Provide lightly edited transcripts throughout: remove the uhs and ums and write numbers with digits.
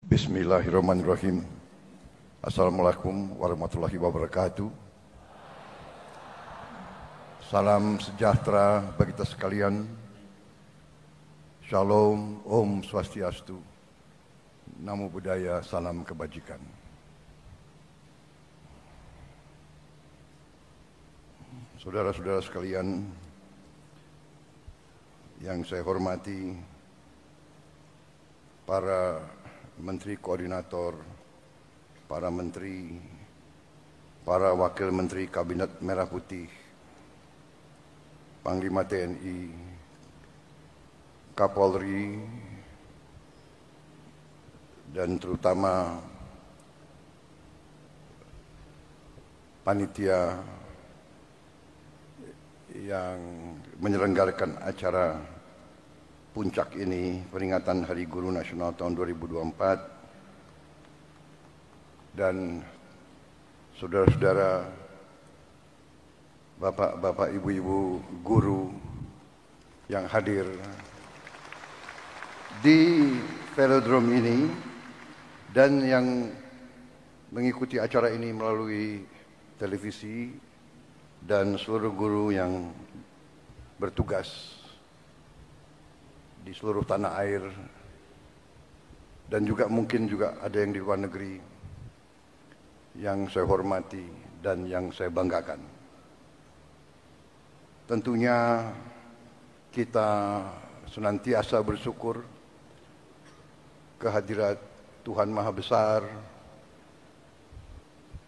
Bismillahirrahmanirrahim. Assalamualaikum warahmatullahi wabarakatuh. Salam sejahtera bagi kita sekalian. Shalom, Om Swastiastu. Namo Buddhaya, salam kebajikan. Saudara-saudara sekalian yang saya hormati, para menteri koordinator, para menteri, para wakil menteri Kabinet Merah Putih, Panglima TNI, Kapolri, dan terutama panitia yang menyelenggarakan acara puncak ini, peringatan Hari Guru Nasional tahun 2024, dan saudara-saudara, bapak-bapak, ibu-ibu guru yang hadir di velodrome ini dan yang mengikuti acara ini melalui televisi, dan seluruh guru yang bertugas di seluruh tanah air, dan juga mungkin juga ada yang di luar negeri yang saya hormati dan yang saya banggakan. Tentunya kita senantiasa bersyukur kehadirat Tuhan Maha Besar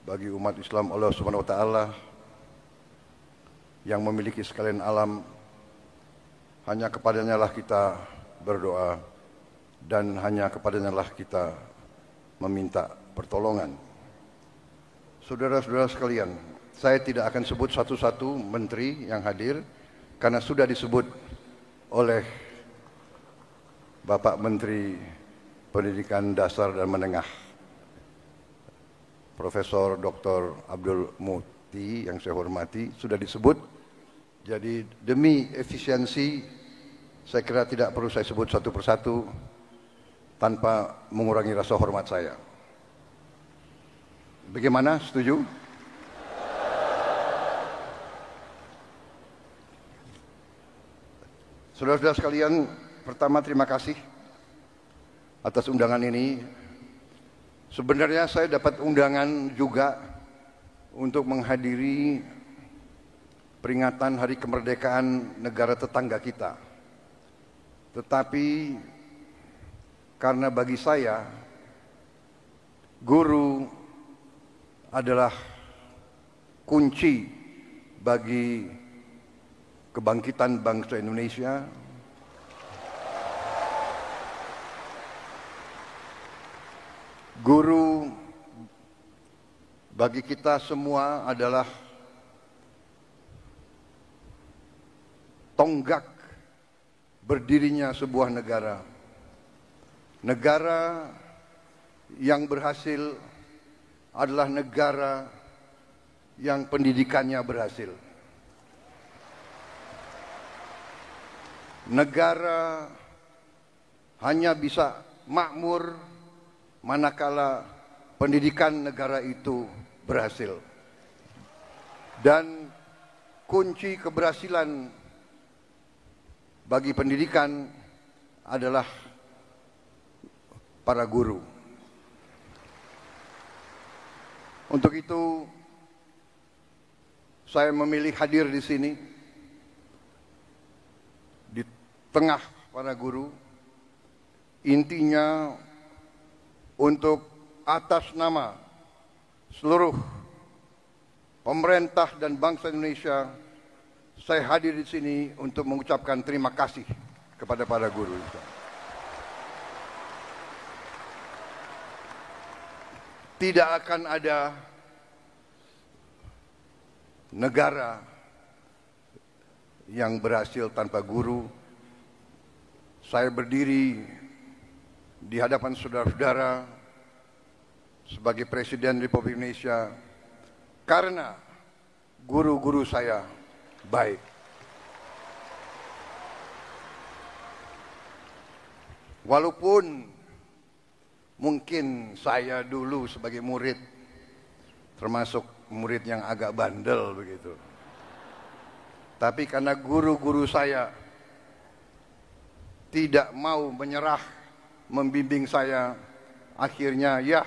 bagi umat Islam, Allah Subhanahu wa Ta'ala, yang memiliki sekalian alam. Hanya kepadanya lah kita berdoa, dan hanya kepadanya lah kita meminta pertolongan. Saudara-saudara sekalian, saya tidak akan sebut satu-satu menteri yang hadir, karena sudah disebut oleh Bapak Menteri Pendidikan Dasar dan Menengah, Profesor Dr. Abdul Muti, yang saya hormati, sudah disebut. Jadi demi efisiensi, saya kira tidak perlu saya sebut satu persatu tanpa mengurangi rasa hormat saya. Bagaimana? Setuju? Saudara-saudara sekalian, pertama terima kasih atas undangan ini. Sebenarnya saya dapat undangan juga untuk menghadiri peringatan Hari Kemerdekaan negara tetangga kita. Tetapi karena bagi saya guru adalah kunci bagi kebangkitan bangsa Indonesia, guru bagi kita semua adalah tonggak berdirinya sebuah negara. Negara yang berhasil adalah negara yang pendidikannya berhasil. Negara hanya bisa makmur manakala pendidikan negara itu berhasil. Dan kunci keberhasilan bagi pendidikan adalah para guru. Untuk itu, saya memilih hadir di sini, di tengah para guru, intinya untuk atas nama seluruh pemerintah dan bangsa Indonesia, saya hadir di sini untuk mengucapkan terima kasih kepada para guru. Tidak akan ada negara yang berhasil tanpa guru. Saya berdiri di hadapan saudara-saudara sebagai Presiden Republik Indonesia karena guru-guru saya baik. Walaupun mungkin saya dulu sebagai murid termasuk murid yang agak bandel begitu. Tapi karena guru-guru saya tidak mau menyerah, membimbing saya, akhirnya ya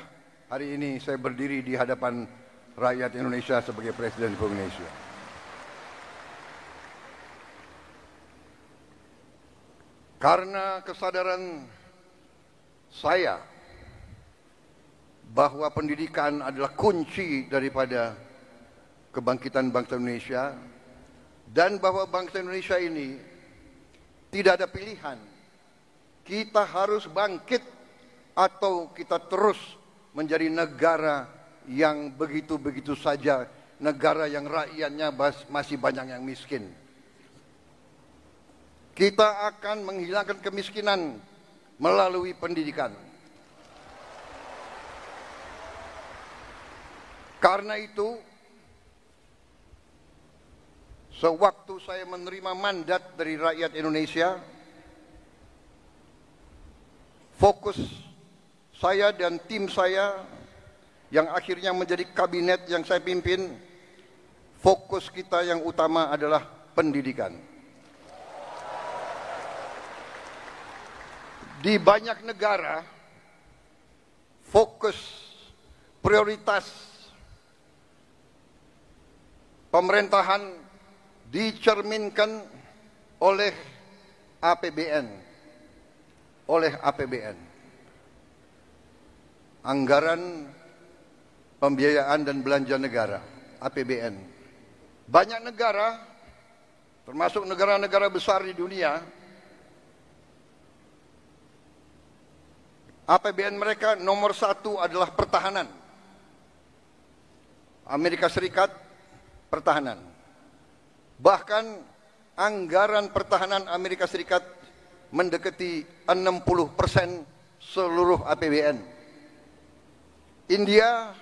hari ini saya berdiri di hadapan rakyat Indonesia sebagai Presiden Republik Indonesia. Karena kesadaran saya bahwa pendidikan adalah kunci daripada kebangkitan bangsa Indonesia, dan bahwa bangsa Indonesia ini tidak ada pilihan. Kita harus bangkit atau kita terus menjadi negara yang begitu-begitu saja, negara yang rakyatnya masih banyak yang miskin. Kita akan menghilangkan kemiskinan melalui pendidikan. Karena itu, sewaktu saya menerima mandat dari rakyat Indonesia, fokus saya dan tim saya yang akhirnya menjadi kabinet yang saya pimpin, fokus kita yang utama adalah pendidikan. Di banyak negara, fokus prioritas pemerintahan dicerminkan oleh APBN. Anggaran Pembiayaan dan Belanja Negara, APBN. Banyak negara, termasuk negara-negara besar di dunia, APBN mereka nomor 1 adalah pertahanan. Amerika Serikat, pertahanan. Bahkan anggaran pertahanan Amerika Serikat mendekati 60% seluruh APBN. India,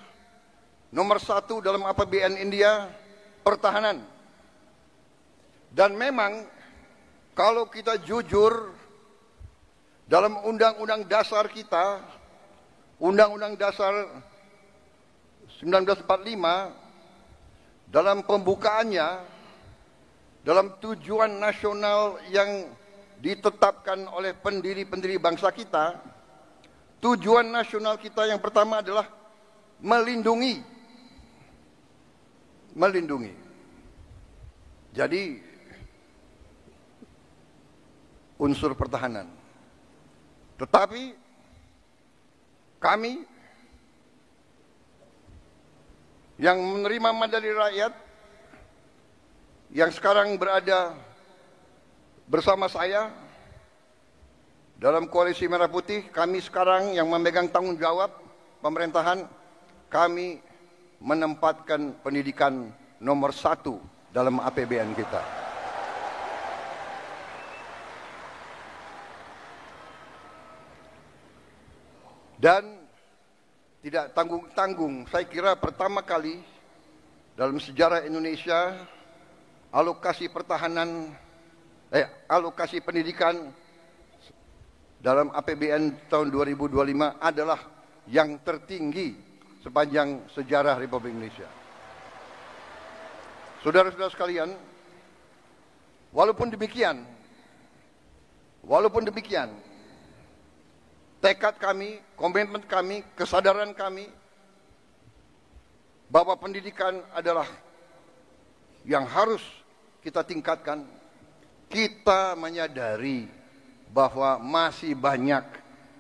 nomor 1 dalam APBN India, pertahanan. Dan memang kalau kita jujur, dalam Undang-Undang Dasar kita, Undang-Undang Dasar 1945, dalam pembukaannya, dalam tujuan nasional yang ditetapkan oleh pendiri-pendiri bangsa kita, tujuan nasional kita yang pertama adalah melindungi. Jadi, unsur pertahanan. Tetapi kami yang menerima mandat dari rakyat, yang sekarang berada bersama saya dalam Koalisi Merah Putih, kami sekarang yang memegang tanggung jawab pemerintahan, kami menempatkan pendidikan nomor 1 dalam APBN kita. Dan tidak tanggung-tanggung, saya kira pertama kali dalam sejarah Indonesia alokasi pendidikan dalam APBN tahun 2025 adalah yang tertinggi sepanjang sejarah Republik Indonesia. Saudara-saudara sekalian, walaupun demikian, tekad kami, komitmen kami, kesadaran kami bahwa pendidikan adalah yang harus kita tingkatkan. Kita menyadari bahwa masih banyak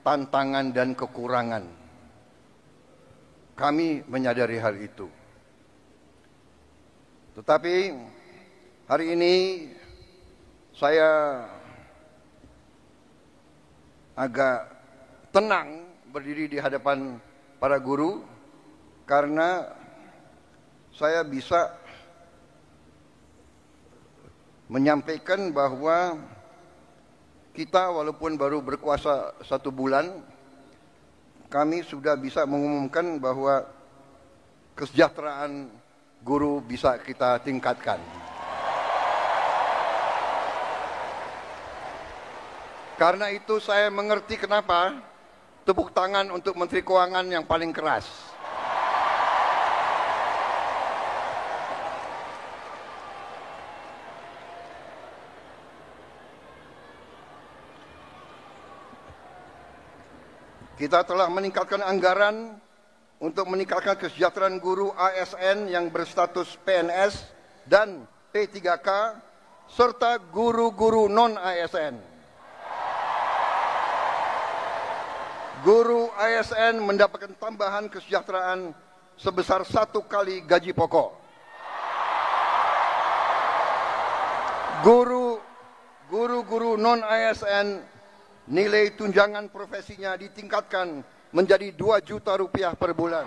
tantangan dan kekurangan. Kami menyadari hal itu. Tetapi hari ini saya agak tenang berdiri di hadapan para guru karena saya bisa menyampaikan bahwa kita walaupun baru berkuasa 1 bulan, kami sudah bisa mengumumkan bahwa kesejahteraan guru bisa kita tingkatkan. Karena itu saya mengerti kenapa tepuk tangan untuk Menteri Keuangan yang paling keras. Kita telah meningkatkan anggaran untuk meningkatkan kesejahteraan guru ASN yang berstatus PNS dan P3K serta guru-guru non-ASN. Guru ASN mendapatkan tambahan kesejahteraan sebesar 1 kali gaji pokok. Guru-guru non-ASN nilai tunjangan profesinya ditingkatkan menjadi 2 juta rupiah per bulan.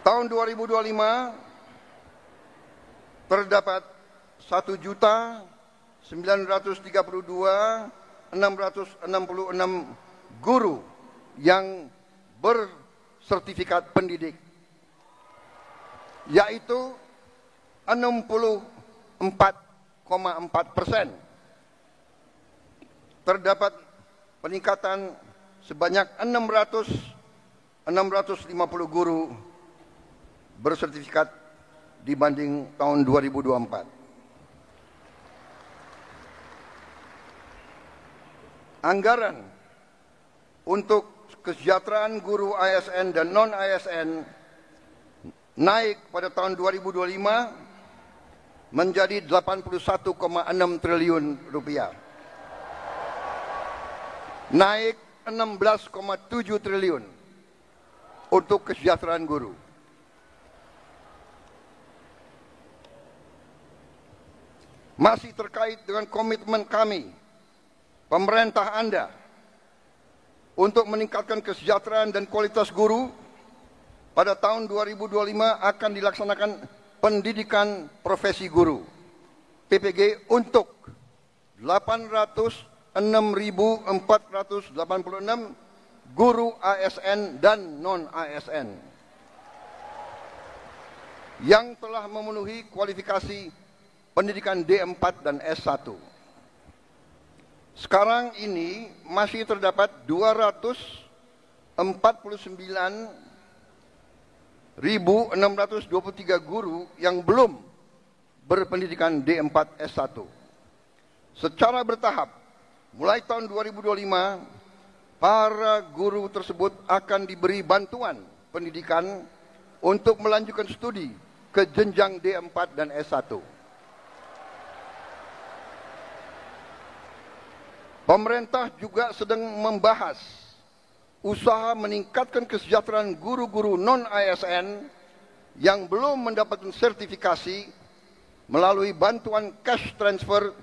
Tahun 2025 terdapat 1.932.666 guru yang bersertifikat pendidik, yaitu 64,4%. Terdapat peningkatan sebanyak 650 guru bersertifikat dibanding tahun 2024. Anggaran untuk kesejahteraan guru ASN dan non-ASN naik pada tahun 2025 menjadi 81,6 triliun rupiah. Naik 16,7 triliun untuk kesejahteraan guru. Masih terkait dengan komitmen kami, pemerintah Anda, untuk meningkatkan kesejahteraan dan kualitas guru, pada tahun 2025 akan dilaksanakan pendidikan profesi guru PPG untuk 806.486 guru ASN dan non-ASN yang telah memenuhi kualifikasi pendidikan D4 dan S1. Sekarang ini masih terdapat 249.623 guru yang belum berpendidikan D4 S1. Secara bertahap, mulai tahun 2025, para guru tersebut akan diberi bantuan pendidikan untuk melanjutkan studi ke jenjang D4 dan S1. Pemerintah juga sedang membahas usaha meningkatkan kesejahteraan guru-guru non-ASN yang belum mendapatkan sertifikasi melalui bantuan cash transfer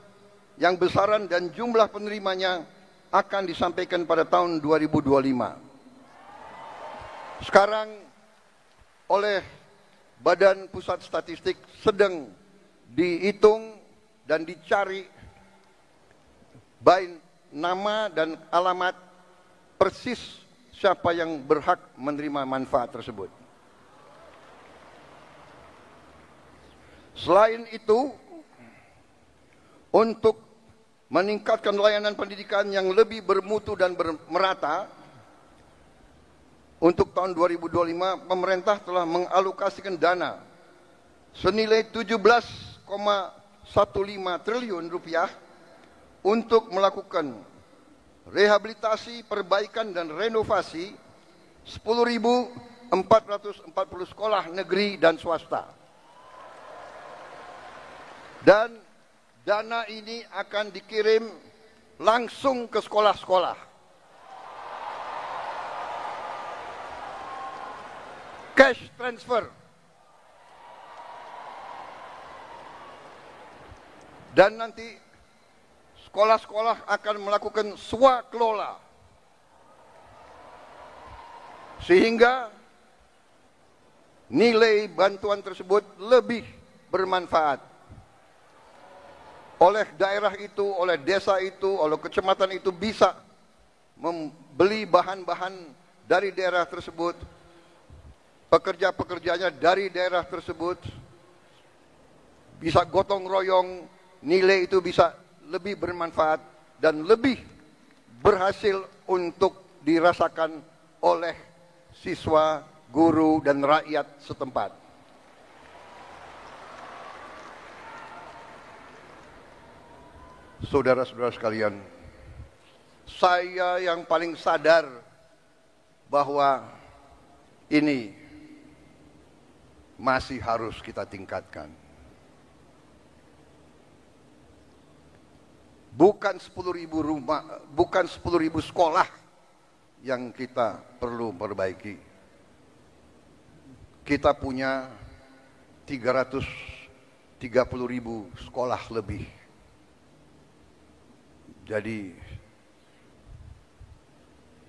yang besaran dan jumlah penerimanya akan disampaikan pada tahun 2025. Sekarang oleh Badan Pusat Statistik sedang dihitung dan dicari baik nama dan alamat persis siapa yang berhak menerima manfaat tersebut. Selain itu, untuk meningkatkan layanan pendidikan yang lebih bermutu dan merata, untuk tahun 2025 pemerintah telah mengalokasikan dana senilai 17,15 triliun rupiah untuk melakukan rehabilitasi, perbaikan dan renovasi 10.440 sekolah negeri dan swasta. Dan dana ini akan dikirim langsung ke sekolah-sekolah. Cash transfer. Dan nanti sekolah-sekolah akan melakukan swakelola sehingga nilai bantuan tersebut lebih bermanfaat oleh daerah itu, oleh desa itu, oleh kecamatan itu, bisa membeli bahan-bahan dari daerah tersebut, pekerja-pekerjanya dari daerah tersebut, bisa gotong royong nilai itu bisa lebih bermanfaat dan lebih berhasil untuk dirasakan oleh siswa, guru, dan rakyat setempat. Saudara-saudara sekalian, saya yang paling sadar bahwa ini masih harus kita tingkatkan. Bukan 10.000 rumah, bukan 10.000 sekolah yang kita perlu perbaiki. Kita punya 330.000 sekolah lebih. Jadi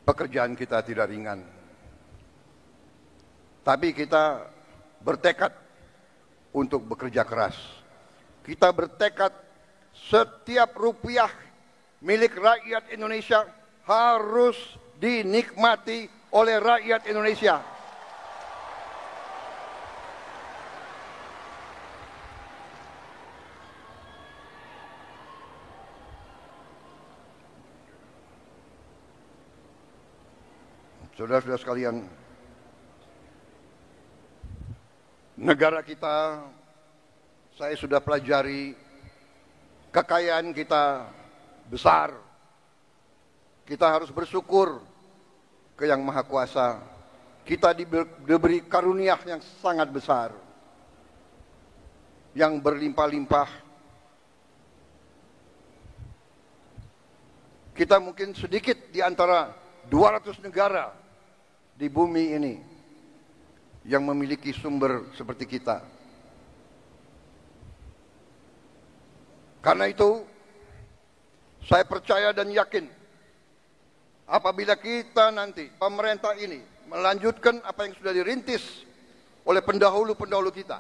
pekerjaan kita tidak ringan. Tapi kita bertekad untuk bekerja keras. Kita bertekad setiap rupiah milik rakyat Indonesia harus dinikmati oleh rakyat Indonesia. Saudara-saudara sekalian, negara kita, saya sudah pelajari, kekayaan kita besar. Kita harus bersyukur ke Yang Maha Kuasa. Kita diberi karunia yang sangat besar, yang berlimpah-limpah. Kita mungkin sedikit di antara 200 negara di bumi ini yang memiliki sumber seperti kita. Karena itu, saya percaya dan yakin apabila kita nanti, pemerintah ini melanjutkan apa yang sudah dirintis oleh pendahulu-pendahulu kita,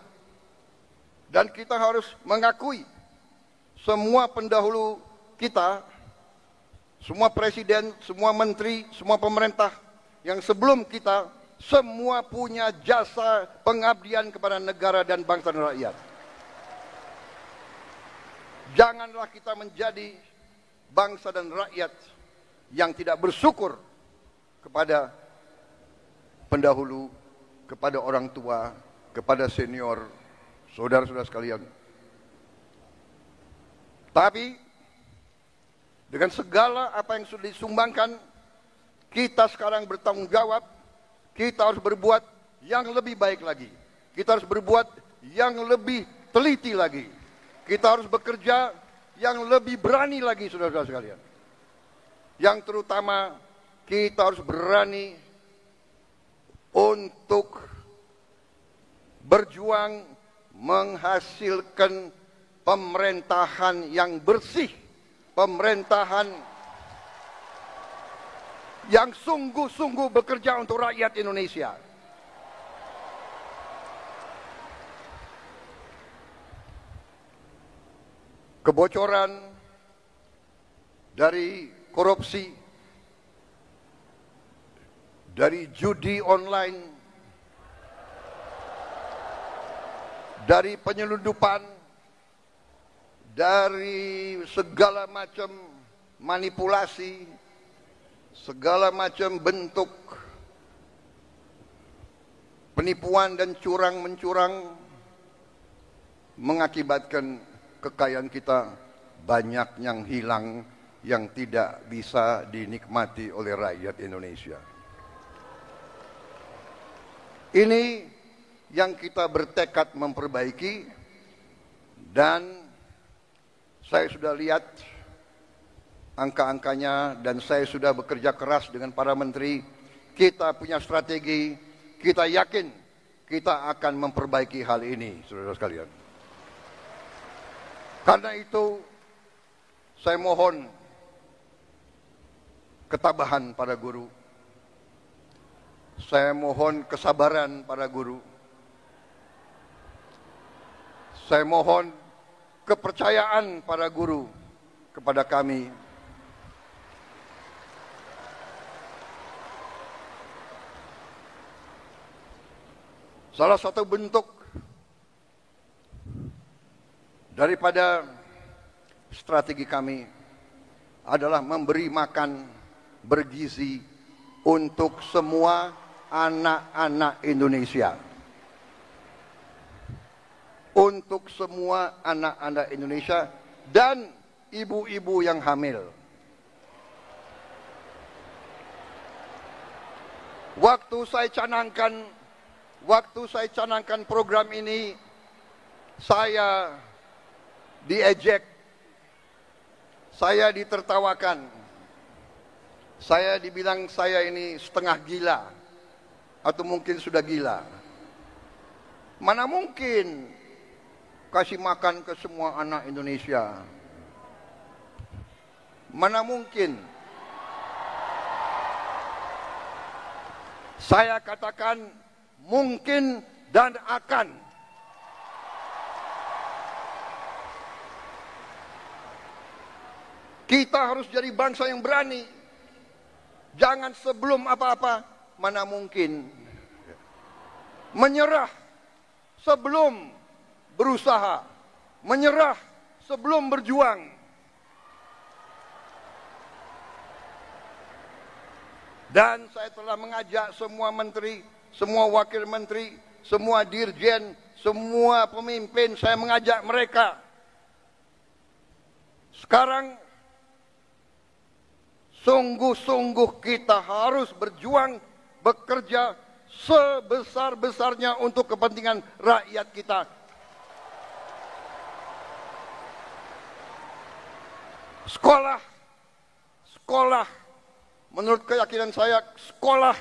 dan kita harus mengakui semua pendahulu kita, semua presiden, semua menteri, semua pemerintah yang sebelum kita, semua punya jasa pengabdian kepada negara dan bangsa dan rakyat. Janganlah kita menjadi bangsa dan rakyat yang tidak bersyukur kepada pendahulu, kepada orang tua, kepada senior, saudara-saudara sekalian. Tapi dengan segala apa yang sudah disumbangkan, kita sekarang bertanggung jawab. Kita harus berbuat yang lebih baik lagi. Kita harus berbuat yang lebih teliti lagi. Kita harus bekerja yang lebih berani lagi, saudara-saudara sekalian. Yang terutama, kita harus berani untuk berjuang menghasilkan pemerintahan yang bersih, pemerintahan yang sungguh-sungguh bekerja untuk rakyat Indonesia. Kebocoran dari korupsi, dari judi online, dari penyelundupan, dari segala macam manipulasi, segala macam bentuk penipuan dan curang-mencurang mengakibatkan kekayaan kita banyak yang hilang, yang tidak bisa dinikmati oleh rakyat Indonesia. Ini yang kita bertekad memperbaiki, dan saya sudah lihat angka-angkanya, dan saya sudah bekerja keras dengan para menteri. Kita punya strategi, kita yakin kita akan memperbaiki hal ini, saudara sekalian. Karena itu, saya mohon ketabahan para guru. Saya mohon kesabaran para guru. Saya mohon kepercayaan para guru kepada kami. Salah satu bentuk daripada strategi kami adalah memberi makan bergizi untuk semua anak-anak Indonesia. Untuk semua anak-anak Indonesia dan ibu-ibu yang hamil. Waktu saya canangkan program ini, saya diejek, saya ditertawakan, saya dibilang saya ini setengah gila, atau mungkin sudah gila. Mana mungkin kasih makan ke semua anak Indonesia? Mana mungkin? Saya katakan mungkin dan akan. Kita harus jadi bangsa yang berani. Jangan sebelum apa-apa, mana mungkin. Menyerah sebelum berusaha. Menyerah sebelum berjuang. Dan saya telah mengajak semua menteri, semua wakil menteri, semua dirjen, semua pemimpin, saya mengajak mereka. Sekarang sungguh-sungguh kita harus berjuang, bekerja sebesar-besarnya untuk kepentingan rakyat kita. Sekolah, menurut keyakinan saya, sekolah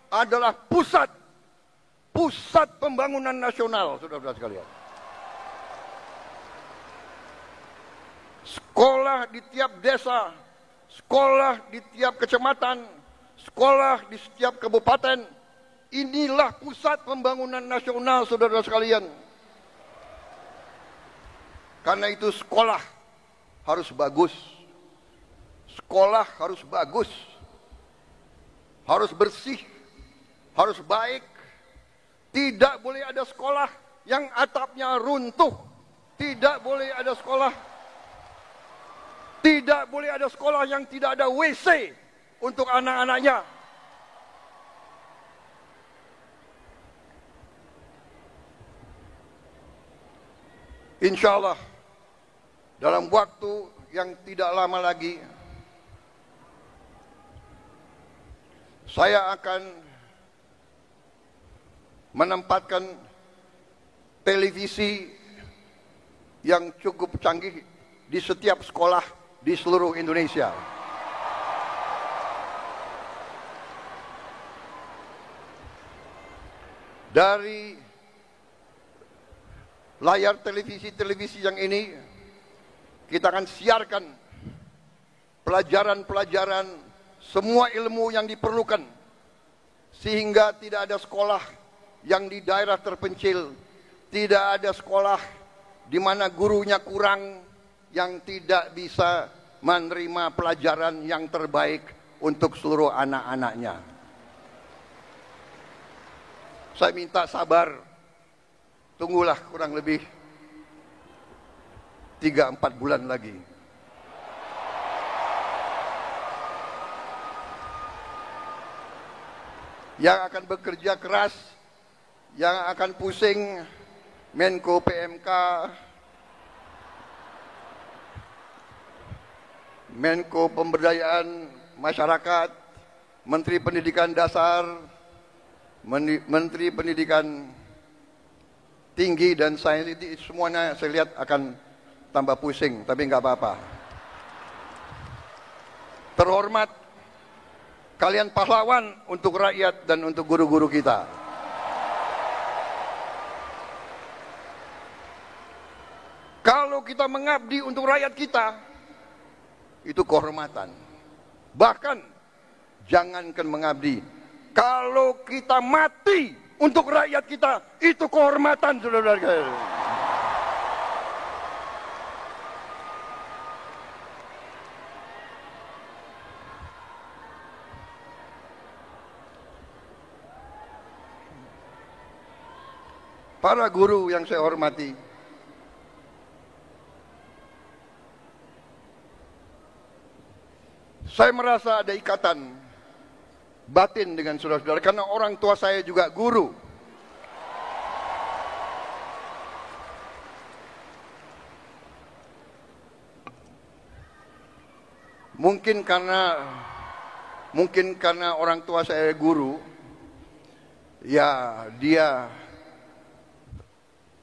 adalah pusat pembangunan nasional, saudara-saudara sekalian. Sekolah di tiap desa, sekolah di tiap kecamatan, sekolah di setiap kabupaten, inilah pusat pembangunan nasional, saudara-saudara sekalian. Karena itu sekolah harus bagus, sekolah harus bagus, harus bersih, harus baik. Tidak boleh ada sekolah yang atapnya runtuh. Tidak boleh ada sekolah. Tidak boleh ada sekolah yang tidak ada WC untuk anak-anaknya. Insya Allah dalam waktu yang tidak lama lagi saya akan menempatkan televisi yang cukup canggih di setiap sekolah di seluruh Indonesia. Dari layar televisi yang ini kita akan siarkan pelajaran-pelajaran, semua ilmu yang diperlukan, sehingga tidak ada sekolah yang di daerah terpencil, tidak ada sekolah di mana gurunya kurang, yang tidak bisa menerima pelajaran yang terbaik untuk seluruh anak-anaknya. Saya minta sabar, tunggulah kurang lebih 3-4 bulan lagi. Yang akan bekerja keras, yang akan pusing, Menko PMK, Menko Pemberdayaan Masyarakat, Menteri Pendidikan Dasar, Menteri Pendidikan Tinggi dan Sains, itu semuanya saya lihat akan tambah pusing, tapi nggak apa-apa. Terhormat, kalian pahlawan untuk rakyat dan untuk guru-guru kita. Kalau kita mengabdi untuk rakyat kita, itu kehormatan. Bahkan, jangankan mengabdi, kalau kita mati untuk rakyat kita, itu kehormatan, saudara-saudara. Para guru yang saya hormati, Saya merasa ada ikatan batin dengan saudara-saudara karena orang tua saya juga guru. Mungkin karena orang tua saya guru, ya dia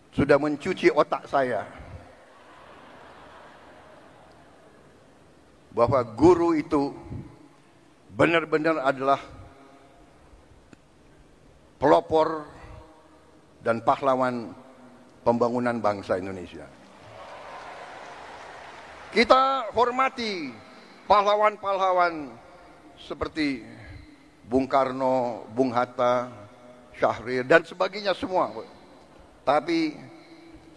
sudah mencuci otak saya bahwa guru itu benar-benar adalah pelopor dan pahlawan pembangunan bangsa Indonesia. Kita hormati pahlawan-pahlawan seperti Bung Karno, Bung Hatta, Syahrir dan sebagainya semua. Tapi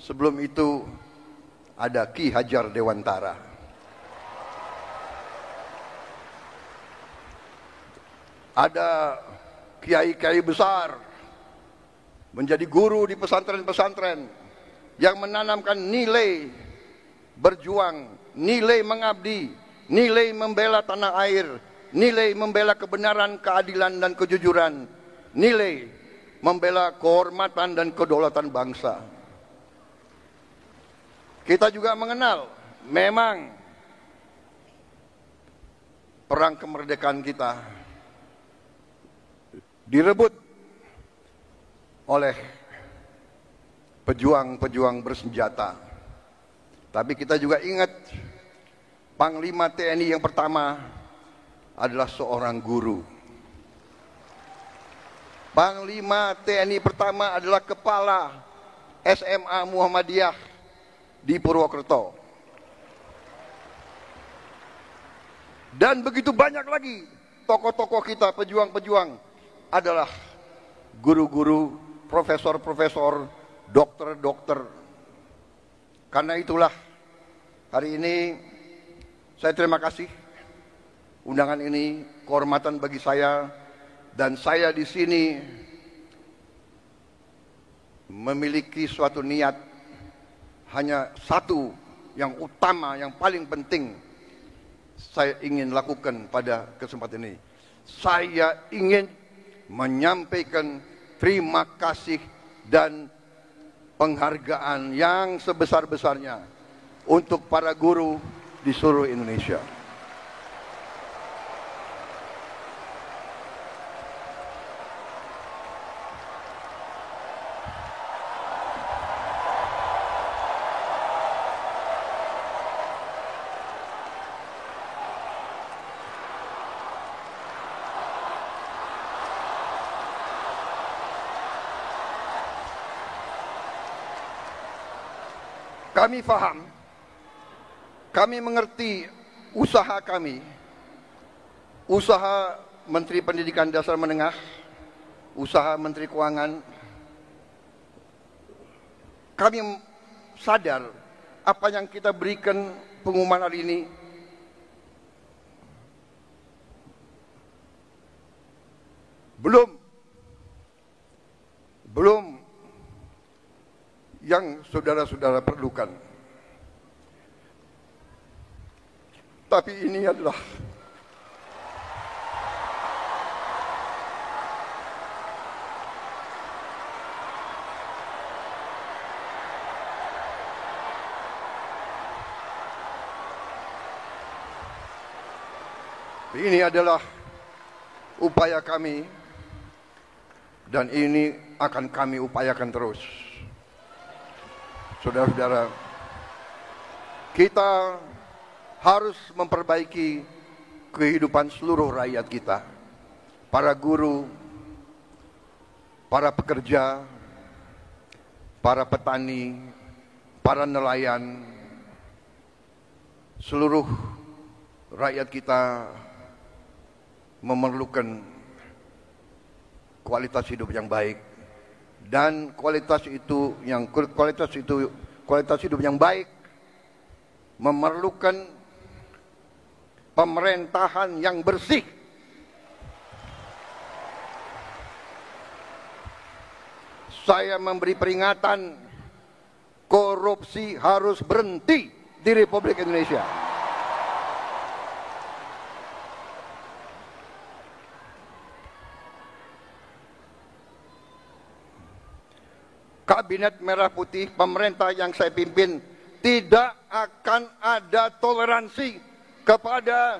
sebelum itu ada Ki Hajar Dewantara. Ada kiai-kiai besar menjadi guru di pesantren-pesantren yang menanamkan nilai berjuang, nilai mengabdi, nilai membela tanah air, nilai membela kebenaran, keadilan dan kejujuran, nilai membela kehormatan dan kedaulatan bangsa. Kita juga mengenal memang perang kemerdekaan kita direbut oleh pejuang-pejuang bersenjata. Tapi kita juga ingat Panglima TNI yang pertama adalah seorang guru. Panglima TNI pertama adalah kepala SMA Muhammadiyah di Purwokerto. Dan begitu banyak lagi tokoh-tokoh kita, pejuang-pejuang adalah guru-guru, profesor-profesor, dokter-dokter. Karena itulah hari ini saya terima kasih undangan ini, kehormatan bagi saya, dan saya di sini memiliki suatu niat hanya satu yang utama, yang paling penting saya ingin lakukan pada kesempatan ini. Saya ingin menyampaikan terima kasih dan penghargaan yang sebesar-besarnya untuk para guru di seluruh Indonesia. Kami paham, kami mengerti usaha kami, usaha Menteri Pendidikan Dasar Menengah, usaha Menteri Keuangan. Kami sadar apa yang kita berikan pengumuman hari ini belum yang saudara-saudara perlukan. Tapi ini adalah upaya kami, dan ini akan kami upayakan terus. Saudara-saudara, kita harus memperbaiki kehidupan seluruh rakyat kita. Para guru, para pekerja, para petani, para nelayan, seluruh rakyat kita memerlukan kualitas hidup yang baik. Dan kualitas hidup yang baik memerlukan pemerintahan yang bersih. Saya memberi peringatan, korupsi harus berhenti di Republik Indonesia. Kabinet Merah Putih, pemerintah yang saya pimpin, tidak akan ada toleransi kepada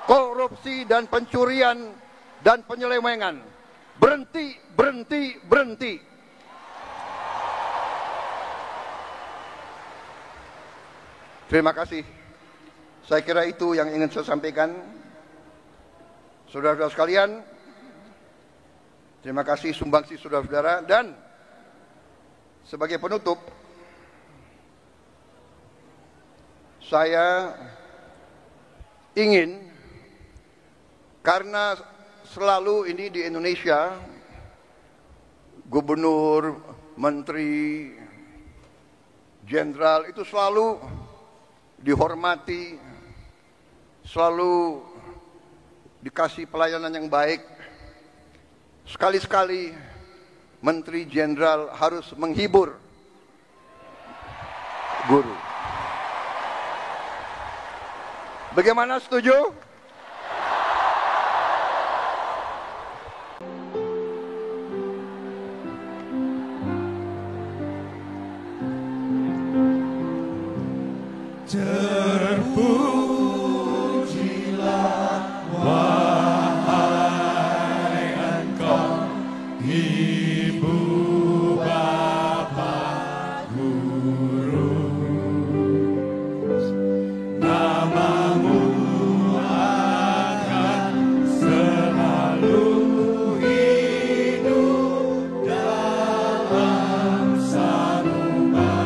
korupsi dan pencurian dan penyelewengan. Berhenti, berhenti, berhenti. Terima kasih. Saya kira itu yang ingin saya sampaikan. Saudara-saudara sekalian, terima kasih sumbangsi saudara-saudara, dan sebagai penutup, saya ingin, karena selalu ini di Indonesia, gubernur, menteri, jenderal itu selalu dihormati, selalu dikasih pelayanan yang baik. Sekali-sekali menteri jenderal harus menghibur guru. Bagaimana, setuju? Terpujilah wahai Engkau, Ibu Bapa Guru. Namamu akan selalu hidup dalam sanubariku.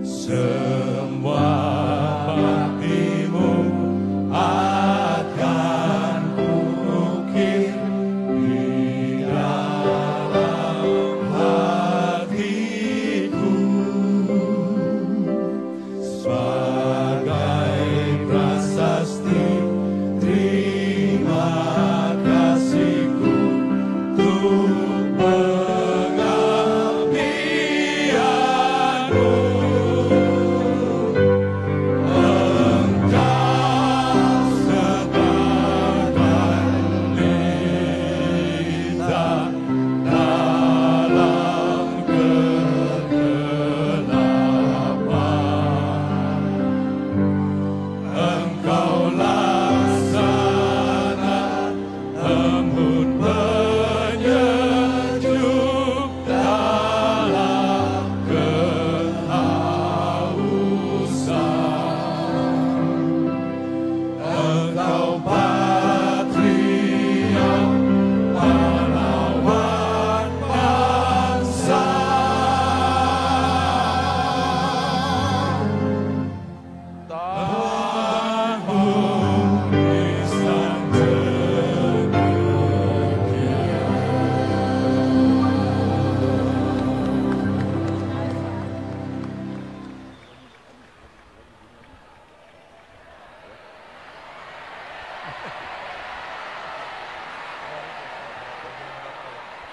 Semua baktimu akan kuukir di dalam hatiku sebagai prasasti terima kasihku untuk pengabdianmu.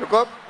Cukup?